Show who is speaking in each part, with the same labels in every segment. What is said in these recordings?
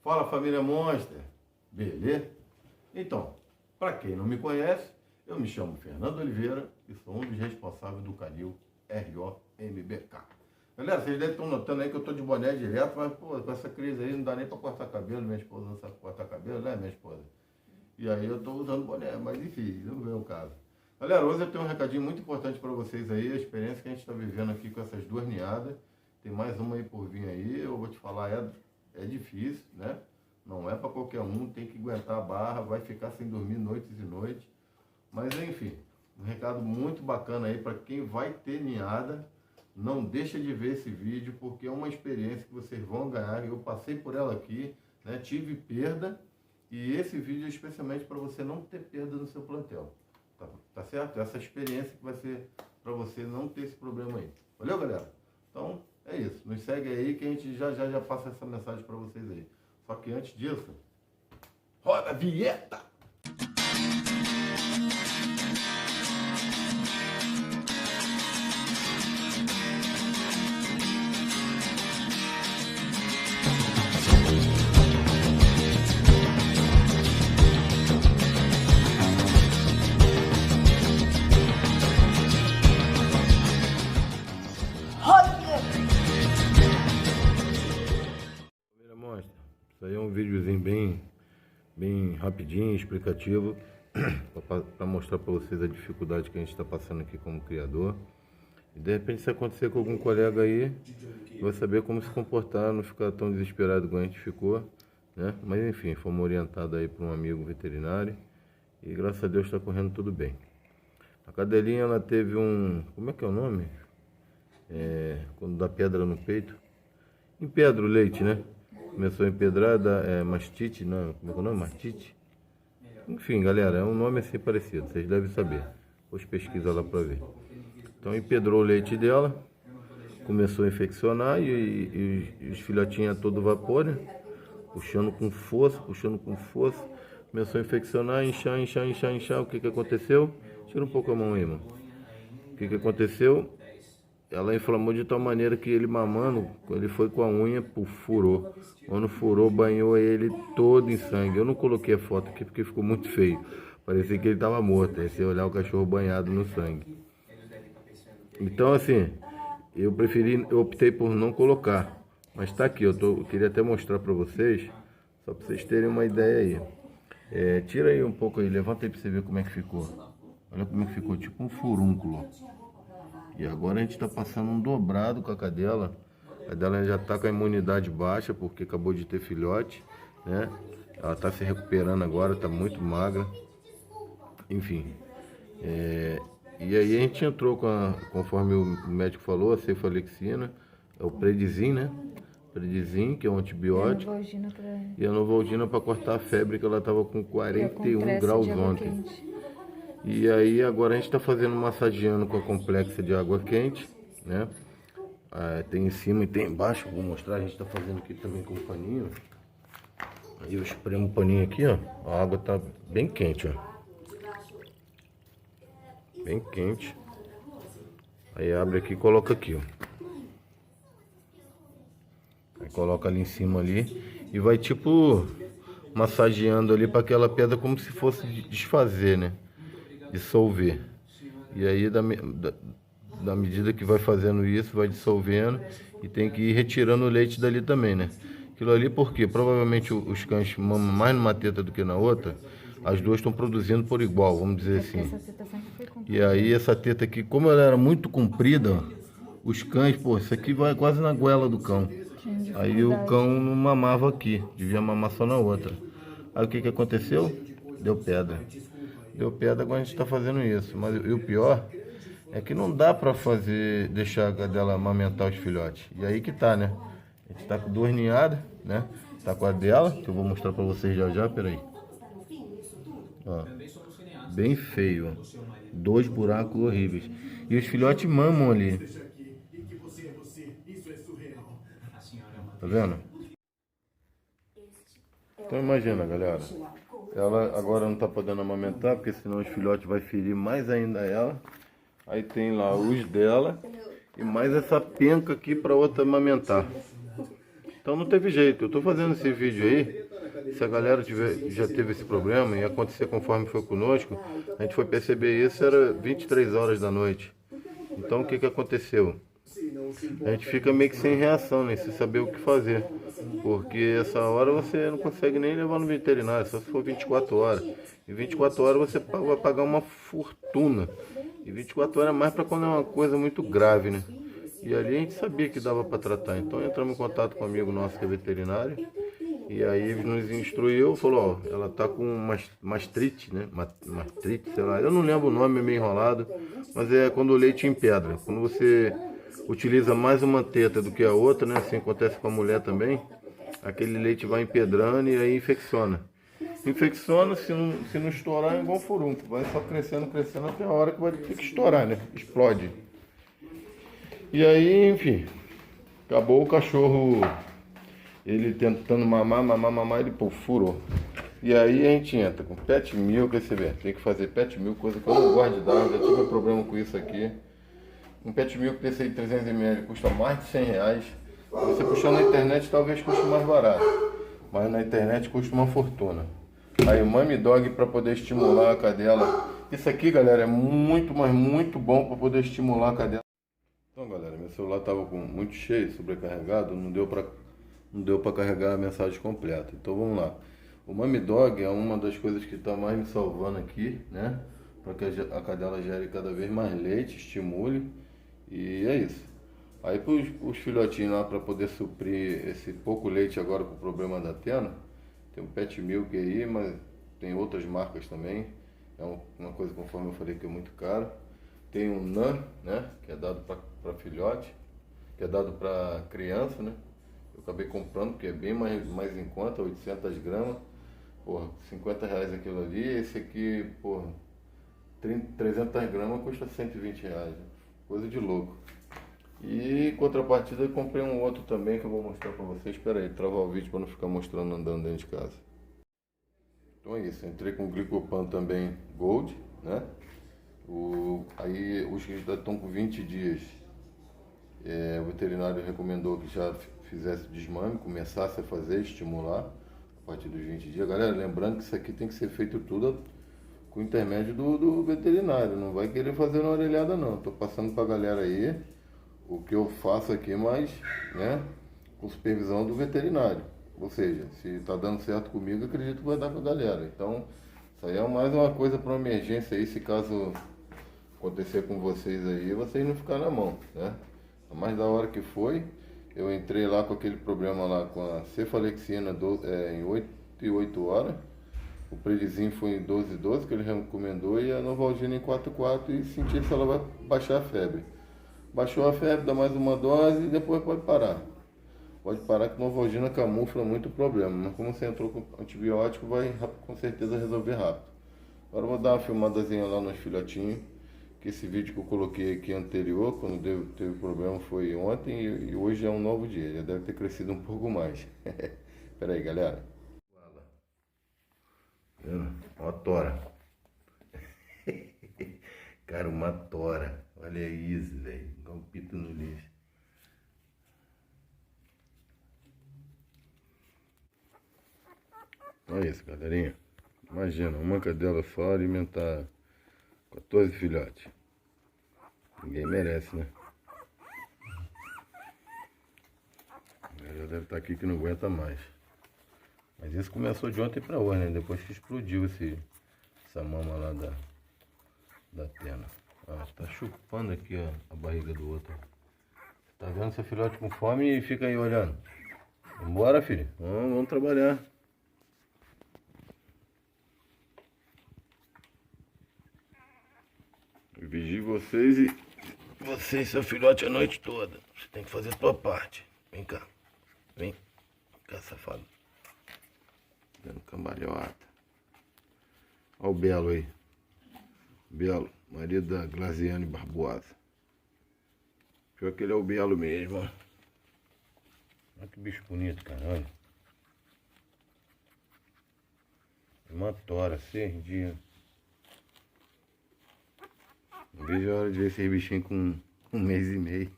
Speaker 1: Fala, família Monster, beleza? Então, para quem não me conhece, eu me chamo Fernando Oliveira e sou um dos responsáveis do canil ROMBK. Galera, vocês devem estar notando aí que eu tô de boné direto, mas pô, com essa crise aí não dá nem para cortar cabelo, minha esposa não sabe cortar cabelo, né, minha esposa? E aí eu tô usando boné, mas enfim, não vem o caso. Galera, hoje eu tenho um recadinho muito importante para vocês aí, a experiência que a gente está vivendo aqui com essas duas ninhadas. Tem mais uma aí por vir aí, eu vou te falar, é difícil, né? Não é para qualquer um, tem que aguentar a barra, vai ficar sem dormir noites e noites. Mas enfim, um recado muito bacana aí para quem vai ter ninhada. Não deixa de ver esse vídeo, porque é uma experiência que vocês vão ganhar. Eu passei por ela aqui, né? Tive perda, e esse vídeo é especialmente para você não ter perda no seu plantel. Tá certo? Essa experiência que vai ser para você não ter esse problema aí. Valeu, galera? Então, é isso. Nos segue aí que a gente já passa essa mensagem para vocês aí. Só que antes disso, roda a vinheta! Isso aí é um videozinho bem rapidinho, explicativo, para mostrar para vocês a dificuldade que a gente está passando aqui como criador. E de repente, se acontecer com algum colega aí, vai saber como se comportar, não ficar tão desesperado igual a gente ficou, né? Mas enfim, fomos orientados aí por um amigo veterinário e graças a Deus está correndo tudo bem. A cadelinha, ela teve como é que é o nome? Quando dá pedra no peito. Empedra o leite, né? Começou a empedrar, mastite, não, como é que é o nome? Mastite? Enfim, galera, é um nome assim parecido, vocês devem saber. Depois pesquisa lá para ver. Então empedrou o leite dela, começou a infeccionar e os filhotinhos a todo vapor, né? Puxando com força, começou a infeccionar, inchar. O que aconteceu? Tira um pouco a mão aí, mano. O que aconteceu? Ela inflamou de tal maneira que ele mamando, ele foi com a unha, furou. Quando furou, banhou ele todo em sangue. Eu não coloquei a foto aqui porque ficou muito feio. Parecia que ele estava morto, aí você olhar o cachorro banhado no sangue. Então assim, eu optei por não colocar. Mas tá aqui, eu queria até mostrar para vocês, só para vocês terem uma ideia aí. Tira aí um pouco aí, levanta aí para você ver como é que ficou. Olha como é que ficou, tipo um furúnculo. E agora a gente está passando um dobrado com a cadela. A cadela já está com a imunidade baixa, porque acabou de ter filhote, né? Ela está se recuperando agora, está muito magra. Enfim. E aí a gente entrou conforme o médico falou, a cefalexina, é o Predizin, né? Predizin, que é um antibiótico. E a Novalgina para cortar a febre, que ela estava com 41 graus ontem. E aí agora a gente está fazendo massageando com a complexa de água quente, né? Tem em cima e tem embaixo, vou mostrar, a gente está fazendo aqui também com o paninho. Aí eu espremo o paninho aqui, ó, a água tá bem quente, ó. Bem quente. Aí abre aqui e coloca aqui, ó. Aí coloca ali em cima ali e vai tipo massageando ali para aquela pedra como se fosse desfazer, né? Dissolver. E aí da medida que vai fazendo isso, vai dissolvendo e tem que ir retirando o leite dali também, né? Aquilo ali porque provavelmente os cães mamam mais numa teta do que na outra. As duas estão produzindo por igual, vamos dizer assim. E aí essa teta aqui, como ela era muito comprida, os cães, pô, isso aqui vai quase na goela do cão. Aí o cão não mamava aqui, devia mamar só na outra. Aí o que aconteceu? Deu pedra. Deu pedra, agora a gente está fazendo isso. Mas o pior é que não dá para deixar a cadela amamentar os filhotes. E aí que tá, né? A gente tá com duas ninhadas, né? Tá com a dela, que eu vou mostrar para vocês já, peraí. Ó, bem feio, ó. Dois buracos horríveis. E os filhotes mamam ali. Tá vendo? Então imagina, galera. Ela agora não está podendo amamentar, porque senão os filhotes vai ferir mais ainda ela. Aí tem lá os dela e mais essa penca aqui para outra amamentar. Então não teve jeito. Eu estou fazendo esse vídeo aí. Se a galera já teve esse problema e acontecer conforme foi conosco, a gente foi perceber isso, era 23 horas da noite. Então o que aconteceu? A gente fica meio que sem reação, né? Sem saber o que fazer. Porque essa hora você não consegue nem levar no veterinário, só se for 24 horas. E 24 horas você vai pagar uma fortuna. E 24 horas é mais para quando é uma coisa muito grave, né? E ali a gente sabia que dava para tratar. Então entramos em contato com um amigo nosso que é veterinário. E aí nos instruiu, falou, ó, ela tá com mastrite, né? Mastrite, sei lá. Eu não lembro o nome, é meio enrolado. Mas é quando o leite empedra. Quando você utiliza mais uma teta do que a outra, né? Assim acontece com a mulher também. Aquele leite vai empedrando e aí infecciona. Infecciona, se não estourar, é igual furúnculo. Vai só crescendo, crescendo até a hora que vai ter que estourar, né? Explode. E aí, enfim, acabou o cachorro, ele tentando mamar, ele pô, furou. E aí a gente entra com pet milk, você vê, tem que fazer pet milk, coisa que eu não gosto de dar, eu já tive um problema com isso aqui. Um pet milk desse aí, 300 ml, custa mais de 100 reais. Se você puxar na internet, talvez custe mais barato. Mas na internet custa uma fortuna. Aí o Mami Dog para poder estimular a cadela. Isso aqui, galera, é muito, mas muito bom para poder estimular a cadela. Então, galera, meu celular estava muito cheio, sobrecarregado, não deu para carregar a mensagem completa. Então vamos lá. O Mami Dog é uma das coisas que está mais me salvando aqui, né? Para que a cadela gere cada vez mais leite, estimule. E é isso. Aí para os filhotinhos lá, para poder suprir esse pouco leite agora com o problema da Tena, tem o Pet Milk aí, mas tem outras marcas também. É uma coisa, conforme eu falei, que é muito caro. Tem o NAN, né, que é dado para filhote, que é dado para criança, né. Eu acabei comprando, porque é bem mais em conta, 800 gramas. Porra, 50 reais aquilo ali. Esse aqui, porra, 300 gramas custa 120 reais. Né? Coisa de louco. E em contrapartida eu comprei um outro também que eu vou mostrar para vocês. Espera aí, travar o vídeo para não ficar mostrando andando dentro de casa. Então é isso, entrei com o Glicopan também Gold, né? Aí os que já estão com 20 dias, o veterinário recomendou que já fizesse desmame, começasse a fazer, estimular a partir dos 20 dias. Galera, lembrando que isso aqui tem que ser feito tudo com intermédio do veterinário, não vai querer fazer na orelhada não. Estou passando para a galera aí o que eu faço aqui, mas né, com supervisão do veterinário. Ou seja, se está dando certo comigo, acredito que vai dar para a galera. Então, isso aí é mais uma coisa para uma emergência aí, se caso acontecer com vocês aí, vocês não ficar na mão, né? Mas da hora que foi, eu entrei lá com aquele problema lá com a cefalexina em 8 e 8 horas. O Predizinho foi em 12 e 12 que ele recomendou e a Novalgina em 4 e 4 e sentir se ela vai baixar a febre. Baixou a febre, dá mais uma dose e depois pode parar. Pode parar que Novalgina camufla muito problema, mas como você entrou com antibiótico, vai com certeza resolver rápido. Agora eu vou dar uma filmadazinha lá nos filhotinhos, que esse vídeo que eu coloquei aqui anterior, quando teve problema, foi ontem e hoje é um novo dia, já deve ter crescido um pouco mais. Pera aí, galera. Ó a tora. Cara, uma tora. Olha isso, velho. Igual um pito no lixo. Olha isso, galerinha. Imagina, uma cadela só alimentar 14 filhotes. Ninguém merece, né? Já deve estar aqui que não aguenta mais. Mas isso começou de ontem pra hoje, né? Depois que explodiu essa mama lá da Tena. Ah, tá chupando aqui ó, a barriga do outro. Tá vendo seu filhote com fome e fica aí olhando. Vambora, filho. Vamos trabalhar. Eu vigio vocês e você e seu filhote a noite toda. Você tem que fazer a sua parte. Vem cá. Vem cá, safado. Dando cambalhota. Olha o Belo aí. Belo, marido da Glaziane Barbosa. Pior que ele é o Belo mesmo, ó. Olha que bicho bonito, cara, olha. Uma tora, 6 dias. Não vejo a hora de ver esse bichinho com 1 mês e meio.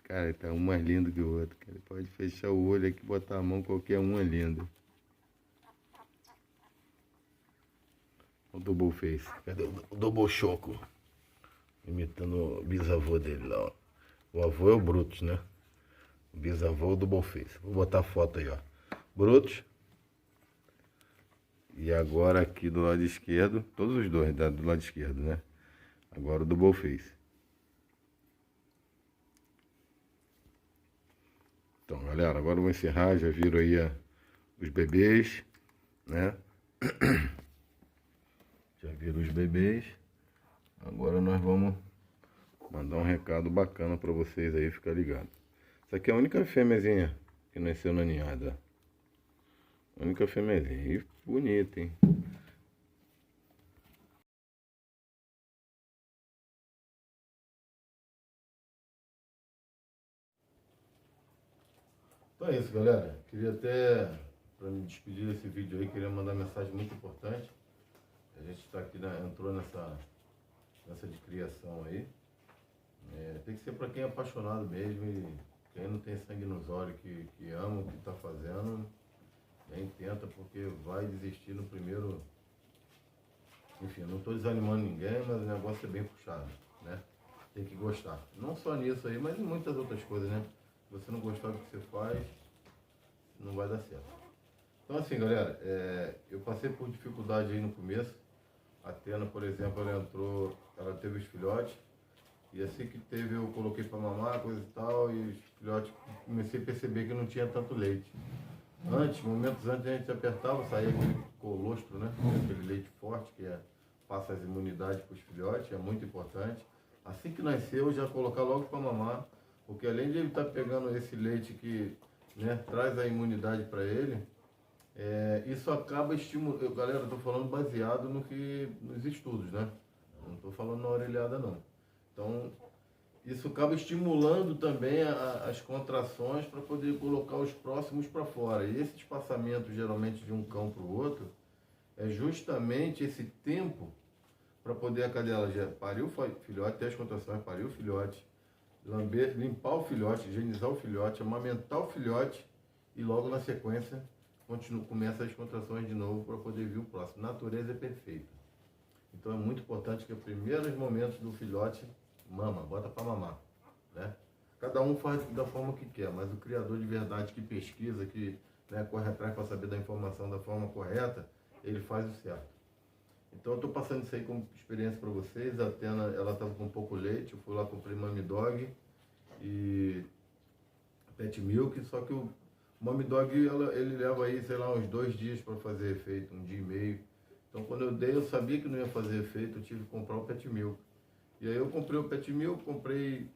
Speaker 1: Cara, tá um mais lindo que o outro. Ele pode fechar o olho aqui e botar a mão, qualquer um é lindo. O Double Face. Cadê o Double Choco? Imitando o bisavô dele lá, ó. O avô é o Brutus, né? O bisavô é o Double Face. Vou botar a foto aí, ó. Brutus. E agora aqui do lado esquerdo, todos os dois do lado esquerdo, né? Agora o Double Face. Então, galera, agora eu vou encerrar. Já viram aí os bebês, né? Já viram os bebês. Agora nós vamos mandar um recado bacana pra vocês aí, ficar ligado. Essa aqui é a única fêmeazinha que nasceu na ninhada. A única fêmeazinha. E bonita, hein? Então é isso, galera. Queria até, para me despedir desse vídeo aí, queria mandar uma mensagem muito importante. A gente está aqui, entrou nessa de criação aí. Tem que ser para quem é apaixonado mesmo e quem não tem sangue nos olhos, que ama o que está fazendo, nem tenta, porque vai desistir no primeiro. Enfim, eu não estou desanimando ninguém, mas o negócio é bem puxado, né? Tem que gostar. Não só nisso aí, mas em muitas outras coisas, né? Se você não gostar do que você faz, não vai dar certo. Então assim, galera, eu passei por dificuldade aí no começo. A Atena, por exemplo, ela teve os filhotes. E assim que teve, eu coloquei para mamar, coisa e tal, e os filhotes, comecei a perceber que não tinha tanto leite. Momentos antes, a gente apertava, saía aquele colostro, né? Aquele leite forte que passa as imunidades para os filhotes, é muito importante. Assim que nasceu, já colocar logo para mamar, porque além de ele estar pegando esse leite que, né, traz a imunidade para ele, isso acaba estimulando. Galera, estou falando baseado nos estudos, né? Não estou falando na orelhada, não. Então, isso acaba estimulando também as contrações para poder colocar os próximos para fora. E esse espaçamento, geralmente, de um cão para o outro, é justamente esse tempo para poder a cadela já parir o filhote, ter as contrações, parir o filhote, limpar o filhote, higienizar o filhote, amamentar o filhote e logo na sequência começa as contrações de novo para poder vir o próximo. A natureza é perfeita. Então é muito importante que os primeiros momentos do filhote bota para mamar, né? Cada um faz da forma que quer, mas o criador de verdade que pesquisa, que, né, corre atrás para saber da informação da forma correta, ele faz o certo. Então eu estou passando isso aí como experiência para vocês. A Atena, ela estava com pouco leite, eu fui lá, comprei Mami Dog e Pet Milk, só que o Mami Dog, ele leva aí, sei lá, uns 2 dias para fazer efeito, 1 dia e meio. Então quando eu dei, eu sabia que não ia fazer efeito, eu tive que comprar o Pet Milk. E aí eu comprei o Pet Milk, comprei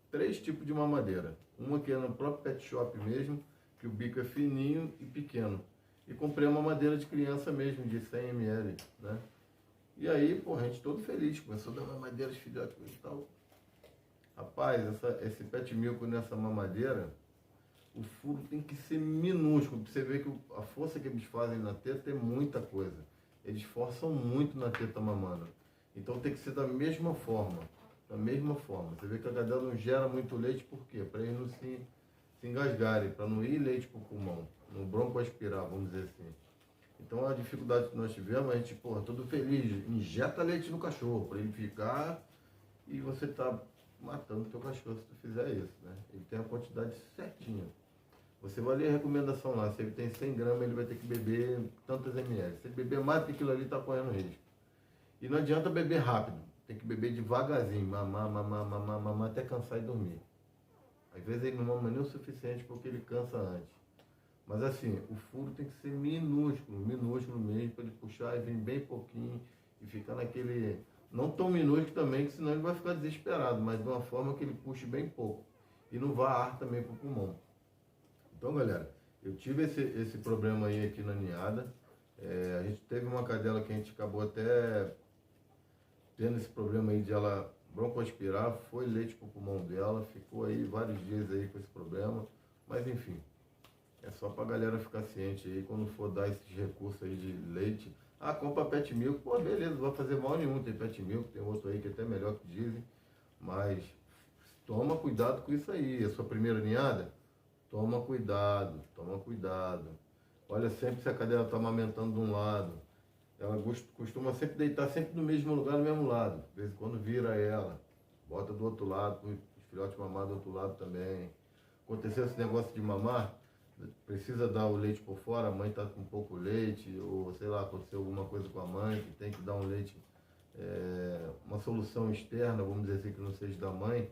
Speaker 1: 3 tipos de mamadeira. Uma que é no próprio pet shop mesmo, que o bico é fininho e pequeno. E comprei uma mamadeira de criança mesmo, de 100 ml, né? E aí, pô, a gente todo feliz, começou a dar mamadeira de filhote e tal. Rapaz, esse Pet Milk nessa mamadeira, o furo tem que ser minúsculo. Pra você ver que a força que eles fazem na teta é muita coisa. Eles forçam muito na teta mamando. Então tem que ser da mesma forma. Da mesma forma. Você vê que a cadela não gera muito leite, por quê? Para eles não se engasgarem, para não ir leite para o pulmão, no bronco aspirar, vamos dizer assim. Então a dificuldade que nós tivemos, a gente, porra, todo feliz, injeta leite no cachorro, para ele ficar, e você tá matando o teu cachorro se tu fizer isso, né? Ele tem a quantidade certinha. Você vai ler a recomendação lá, se ele tem 100 gramas, ele vai ter que beber tantas ml. Se ele beber mais do que aquilo ali, está correndo risco. E não adianta beber rápido, tem que beber devagarzinho, mamar até cansar e dormir. Às vezes ele não mama nem o suficiente porque ele cansa antes. Mas assim, o furo tem que ser minúsculo mesmo, para ele puxar e vir bem pouquinho e ficar naquele... Não tão minúsculo também, que senão ele vai ficar desesperado, mas de uma forma que ele puxe bem pouco. E não vá ar também para o pulmão. Então, galera, eu tive esse problema aí aqui na ninhada. A gente teve uma cadela que a gente acabou até tendo esse problema aí de ela broncoaspirar, foi leite pro pulmão dela, ficou aí vários dias aí com esse problema, mas enfim, é só pra galera ficar ciente aí, quando for dar esses recursos aí de leite, compra Pet Milk, pô, beleza, não vai fazer mal nenhum, tem Pet Milk, tem outro aí que é até melhor que dizem, mas toma cuidado com isso aí. A sua primeira ninhada, toma cuidado, toma cuidado. Olha sempre se a cadela está amamentando de um lado. Ela costuma sempre deitar sempre no mesmo lugar, no mesmo lado. De vez em quando vira ela, bota do outro lado, os filhotes mamar do outro lado também. Aconteceu esse negócio de mamar, precisa dar o leite por fora, a mãe está com pouco leite, ou sei lá, aconteceu alguma coisa com a mãe, que tem que dar um leite, uma solução externa, vamos dizer assim, que não seja da mãe.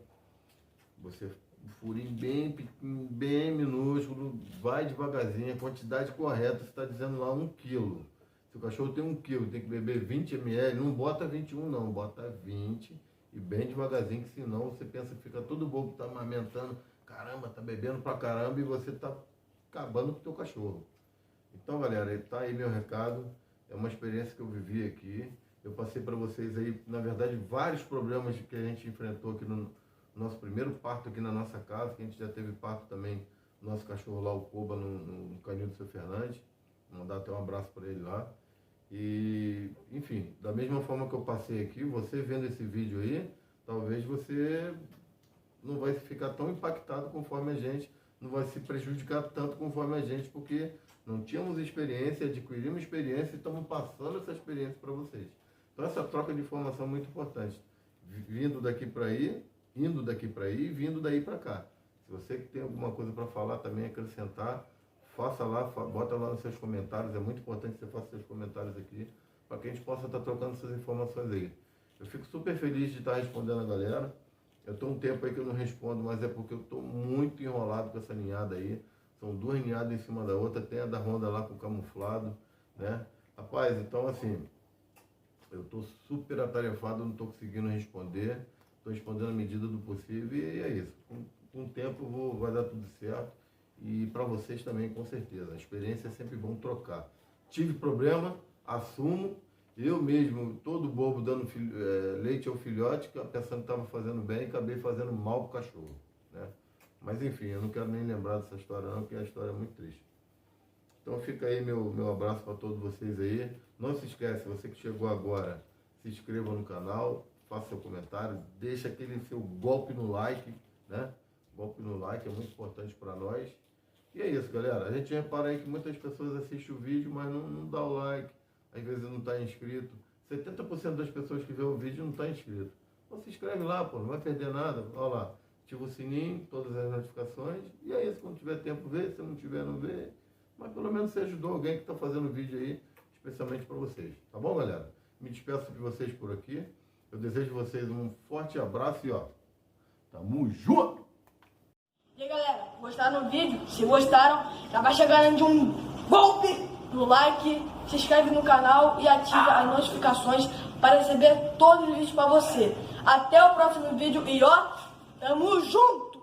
Speaker 1: Você, um furinho bem pequeno, bem minúsculo, vai devagarzinho, a quantidade correta, você está dizendo lá 1 quilo. Se o cachorro tem 1 quilo, tem que beber 20 ml, não bota 21 não, bota 20 e bem devagarzinho, que senão você pensa que fica todo bobo, tá amamentando, caramba, tá bebendo pra caramba e você tá acabando com o teu cachorro. Então, galera, tá aí meu recado, é uma experiência que eu vivi aqui, eu passei para vocês aí, na verdade, vários problemas que a gente enfrentou aqui no nosso primeiro parto aqui na nossa casa, que a gente já teve parto também, nosso cachorro lá, o Koba, no canil do seu Fernandes, vou mandar até um abraço para ele lá. E, enfim, da mesma forma que eu passei aqui, você vendo esse vídeo aí, talvez você não vai ficar tão impactado conforme a gente, não vai se prejudicar tanto conforme a gente, porque não tínhamos experiência, adquirimos experiência e estamos passando essa experiência para vocês. Então essa troca de informação é muito importante, vindo daqui para aí, indo daqui para aí e vindo daí para cá. Se você que tem alguma coisa para falar também, acrescentar, faça lá, bota lá nos seus comentários, é muito importante que você faça seus comentários aqui, para que a gente possa estar trocando essas informações aí. Eu fico super feliz de estar respondendo a galera. Eu estou um tempo aí que eu não respondo, mas é porque eu estou muito enrolado com essa ninhada aí. São 2 ninhadas em cima da outra, tem a da Honda lá com camuflado, né? Rapaz, então assim, eu estou super atarefado, não estou conseguindo responder, estou respondendo à medida do possível e é isso. Com o tempo vai dar tudo certo. E para vocês também, com certeza. A experiência é sempre bom trocar. Tive problema, assumo. Eu mesmo, todo bobo, dando leite ao filhote, pensando que estava fazendo bem, e acabei fazendo mal para o cachorro, né? Mas enfim, eu não quero nem lembrar dessa história não, porque a história é muito triste. Então fica aí meu abraço para todos vocês aí. Não se esquece, você que chegou agora, se inscreva no canal, faça seu comentário, deixa aquele seu golpe no like, né? Golpe no like é muito importante para nós. E é isso, galera. A gente repara aí que muitas pessoas assistem o vídeo, mas não dá o like. Às vezes não está inscrito. 70% das pessoas que vê o vídeo não está inscrito. Então se inscreve lá, pô, não vai perder nada. Olha lá, ativa o sininho, todas as notificações. E é isso, quando tiver tempo vê, se não tiver, não vê. Mas pelo menos você ajudou alguém que está fazendo o vídeo aí, especialmente para vocês. Tá bom, galera? Me despeço de vocês por aqui. Eu desejo a vocês um forte abraço e ó, tamo junto!
Speaker 2: E aí, galera, gostaram do vídeo? Se gostaram, já vai chegando de um golpe no like, se inscreve no canal e ativa as notificações para receber todos os vídeos para você. Até o próximo vídeo e ó, tamo junto!